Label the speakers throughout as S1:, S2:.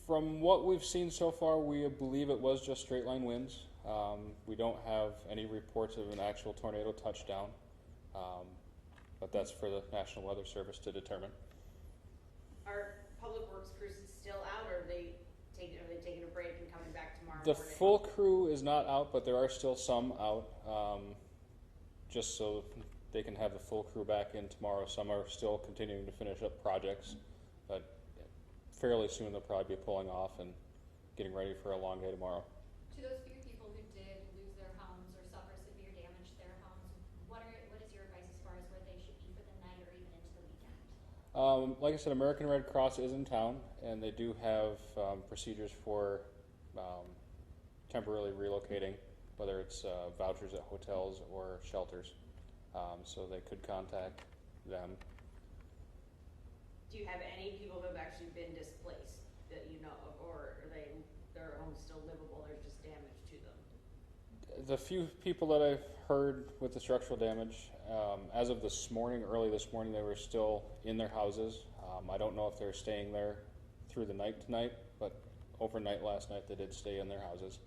S1: From what we've seen so far, we believe it was just straight line winds. We don't have any reports of an actual tornado touchdown, but that's for the National Weather Service to determine.
S2: Are Public Works crews still out, or are they taking a break and coming back tomorrow
S1: The
S2: morning?
S1: full crew is not out, but there are still some out, just so they can have the full crew back in tomorrow. Some are still continuing to finish up projects, but fairly soon they'll probably be pulling off and getting ready for a long day tomorrow.
S3: To those few people who did lose their homes or suffer severe damage to their homes, what is your advice as far as where they should be for the night or even into the weekend?
S1: Like I said, American Red Cross is in town, and they do have procedures for temporarily relocating, whether it's vouchers at hotels or shelters. So they could contact them.
S2: Do you have any people who have actually been displaced that you know of, or are their homes still livable, there's just damage to them?
S1: The few people that I've heard with the structural damage, as of this morning, early this morning, they were still in their houses. I don't know if they're staying there through the night tonight, but overnight last night they did stay in their houses.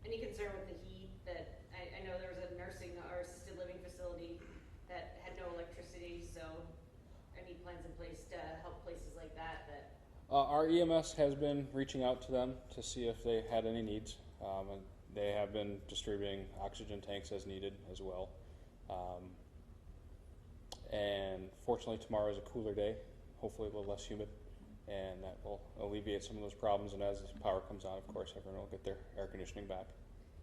S2: Any concern with the heat? That I know there was a nursing or assisted living facility that had no electricity, so any plans in place to help places like that?
S1: Our EMS has been reaching out to them to see if they had any needs, and they have been distributing oxygen tanks as needed as well. And fortunately tomorrow is a cooler day, hopefully a little less humid, and that will alleviate some of those problems. And as the power comes on, of course, everyone will get their air conditioning back.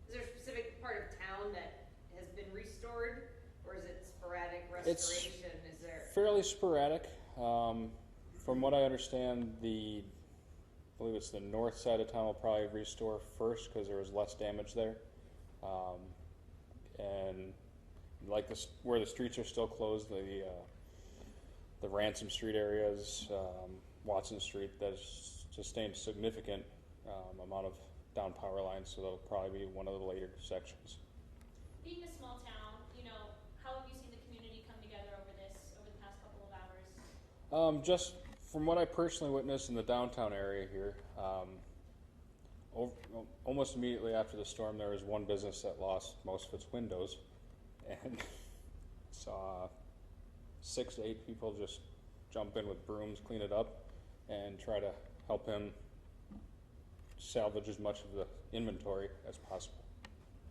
S2: Is there a specific part of town that has been restored, or is it sporadic restoration?
S1: It's fairly sporadic. From what I understand, I believe it's the north side of town will probably restore first because there was less damage there. And like where the streets are still closed, the Ransom Street areas, Watson Street, that's sustained significant amount of down power lines, so that'll probably be one of the later sections.
S3: Being a small town, how have you seen the community come together over the past couple of hours?
S1: Just from what I personally witnessed in the downtown area here, almost immediately after the storm, there was one business that lost most of its windows, and saw 6 to 8 people just jump in with brooms, clean it up, and try to help him salvage as much of the inventory as possible.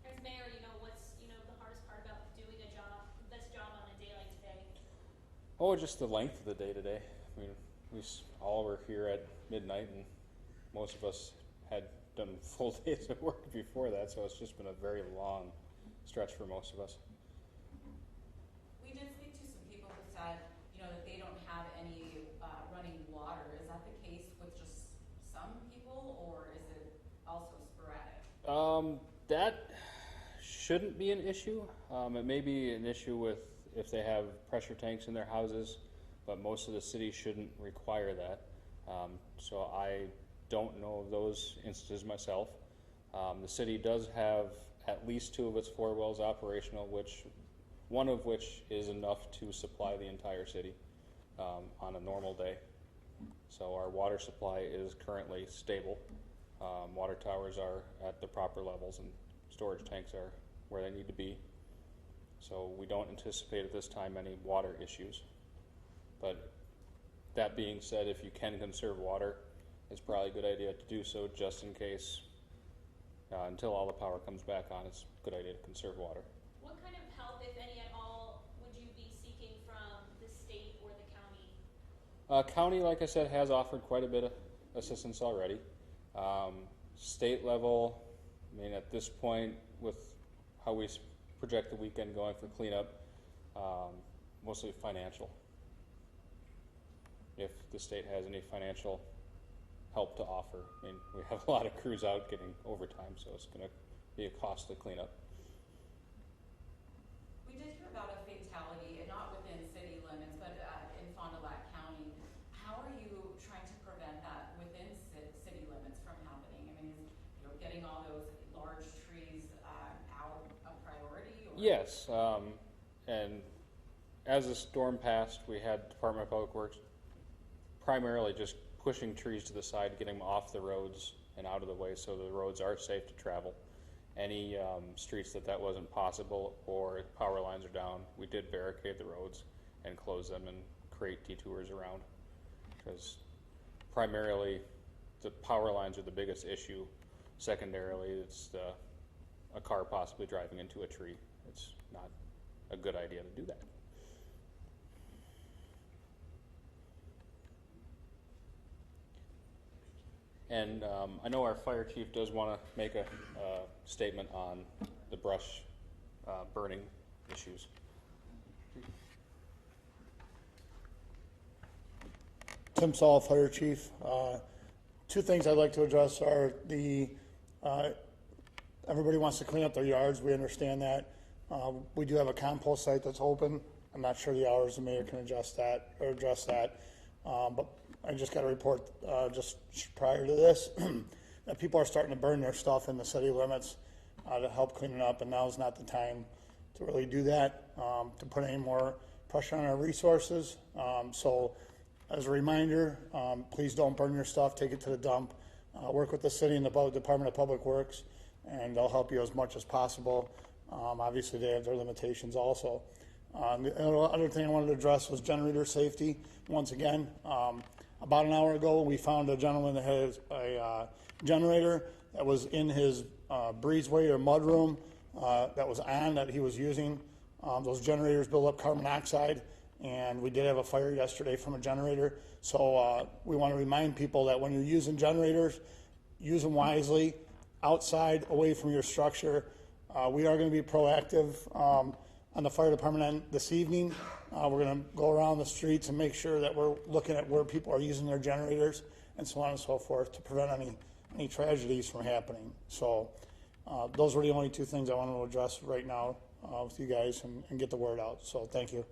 S3: As mayor, what's the hardest part about doing this job on a day like today?
S1: Oh, just the length of the day today. I mean, we all were here at midnight, and most of us had done full days of work before that, so it's just been a very long stretch for most of us.
S4: We did speak to some people who said, that they don't have any running water. Is that the case with just some people, or is it also sporadic?
S1: That shouldn't be an issue. It may be an issue with if they have pressure tanks in their houses, but most of the cities shouldn't require that. So I don't know of those instances myself. The city does have at least 2 of its 4 wells operational, one of which is enough to supply the entire city on a normal day. So our water supply is currently stable. Water towers are at the proper levels, and storage tanks are where they need to be. So we don't anticipate at this time any water issues. But that being said, if you can conserve water, it's probably a good idea to do so, just in case. Until all the power comes back on, it's a good idea to conserve water.
S3: What kind of help, if any at all, would you be seeking from the state or the county?
S1: County, like I said, has offered quite a bit of assistance already. State level, I mean, at this point, with how we project the weekend going for cleanup, mostly financial. If the state has any financial help to offer. I mean, we have a lot of crews out getting overtime, so it's going to be a costly cleanup.
S4: We did hear about a fatality, and not within city limits, but in Fond du Lac County. How are you trying to prevent that within city limits from happening? I mean, is getting all those large trees out a priority? Or?
S1: Yes, and as the storm passed, we had Department of Public Works primarily just pushing trees to the side, getting them off the roads and out of the way so the roads are safe to travel. Any streets that wasn't possible or power lines are down, we did barricade the roads and close them and create detours around. Because primarily the power lines are the biggest issue. Secondarily, it's a car possibly driving into a tree. It's not a good idea to do that. And I know our fire chief does want to make a statement on the brush burning issues.
S5: Tim Saul, Fire Chief. Two things I'd like to address are everybody wants to clean up their yards. We understand that. We do have a compost site that's open. I'm not sure the hours the mayor can address that. But I just got a report just prior to this that people are starting to burn their stuff in the city limits to help clean it up, and now is not the time to really do that, to put any more pressure on our resources. So as a reminder, please don't burn your stuff, take it to the dump, work with the city and the Department of Public Works, and they'll help you as much as possible. Obviously they have their limitations also. The other thing I wanted to address was generator safety. Once again, about an hour ago, we found a gentleman that has a generator that was in his breezeway or mudroom that was on, that he was using. Those generators build up carbon dioxide, and we did have a fire yesterday from a generator. So we want to remind people that when you're using generators, use them wisely, outside, away from your structure. We are going to be proactive on the fire department end this evening. We're going to go around the streets and make sure that we're looking at where people are using their generators and so on and so forth to prevent any tragedies from happening. So those were the only two things I wanted to address right now with you guys and get the word out. So thank you.